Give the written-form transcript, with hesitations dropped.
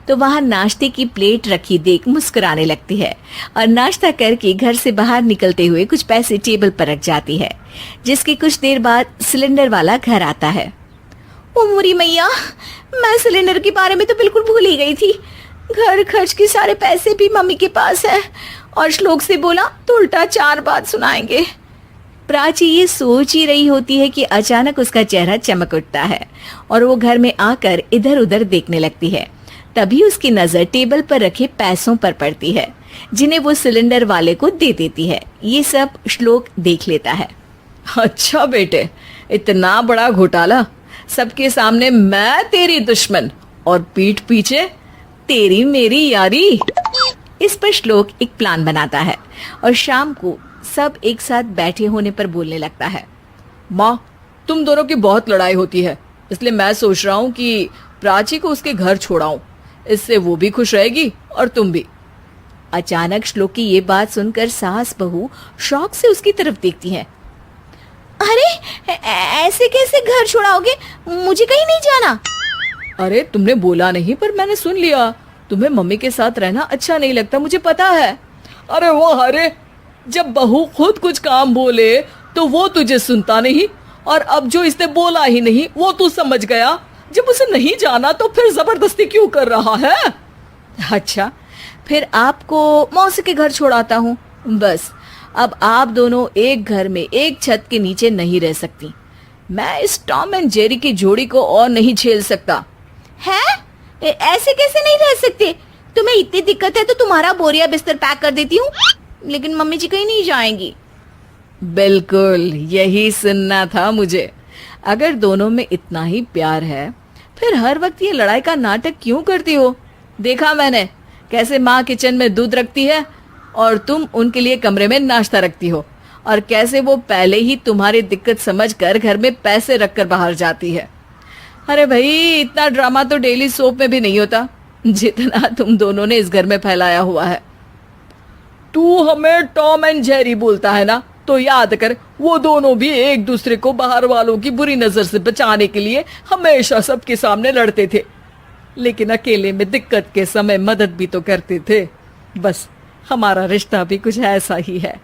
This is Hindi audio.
तो वहां नाश्ते की प्लेट रखी देख मुस्कुराने लगती है और नाश्ता करके घर से बाहर निकलते हुए कुछ पैसे टेबल पर रख जाती है। जिसकी कुछ देर बाद सिलेंडर वाला घर आता है। ओ मोरी मैया, मैं सिलेंडर के बारे में तो बिल्कुल भूल ही गई थी। घर खर्च के सारे पैसे भी मम्मी के पास है और श्लोक से बोला तो उल्टा 4 बात सुनाएंगे। प्राची ये सोच ही रही होती है कि अचानक उसका चेहरा चमक उठता है और वो घर में आकर इधर उधर देखने लगती है। तभी उसकी नजर टेबल पर रखे पैसों पर पड़ती है जिन्हें वो सिलेंडर वाले को दे देती है। ये सब श्लोक देख लेता है। अच्छा बेटे, इतना बड़ा घोटाला, सबके सामने मैं तेरी दुश्मन और पीठ पीछे तेरी मेरी यारी। इस पर श्लोक एक प्लान बनाता है और शाम को सब एक साथ बैठे होने पर बोलने लगता है। माँ, तुम दोनों की बहुत लड़ाई होती है, इसलिए मैं सोच रहा हूँ कि प्राची को उसके घर छोड़ाऊं। इससे वो भी खुश रहेगी और तुम भी। अचानक श्लोक की ये बात सुनकर सास बहू शौक से उसकी तरफ देखती हैं। अरे ऐसे कैसे घर छोड़ाओगे? मुझे कहीं नहीं जाना। अरे तुमने बोला नहीं पर मैंने सुन लिया। तुम्हें मम्मी के साथ रहना अच्छा नहीं लगता, मुझे पता है। अरे वो अरे, जब बहू खुद कुछ काम बोले तो वो तुझे सुनता नहीं, और अब जो इसने बोला ही नहीं वो तू समझ गया। जब उसे नहीं जाना तो फिर जबरदस्ती क्यों कर रहा है? अच्छा, फिर आपको मौसी के घर छोड़ाता हूँ। बस अब आप दोनों एक घर में एक छत के नीचे नहीं रह सकती। मैं इस टॉम एंड जेरी की जोड़ी को और नहीं झेल सकता। है? ऐसे कैसे नहीं रह सकते? तुम्हें इतनी दिक्कत है तो तुम्हारा बोरिया बिस्तर पैक कर देती हूँ, लेकिन मम्मी जी कहीं नहीं जाएंगी। बिल्कुल यही सुनना था मुझे। अगर दोनों में इतना ही प्यार है फिर हर वक्त ये लड़ाई का नाटक क्यों करती हो? देखा मैंने कैसे माँ किचन में दूध रखती है और तुम उनके लिए कमरे में नाश्ता रखती हो, और कैसे वो पहले ही तुम्हारी दिक्कत समझकर घर में पैसे रखकर बाहर जाती है। अरे भाई, इतना ड्रामा तो डेली सोप में भी नहीं होता जितना तुम दोनों ने इस घर में फैलाया हुआ है। तू हमें टॉम एंड जेरी बोलता है ना, तो याद कर वो दोनों भी एक दूसरे को बाहर वालों की बुरी नजर से बचाने के लिए हमेशा सबके सामने लड़ते थे, लेकिन अकेले में दिक्कत के समय मदद भी तो करते थे। बस हमारा रिश्ता भी कुछ ऐसा ही है।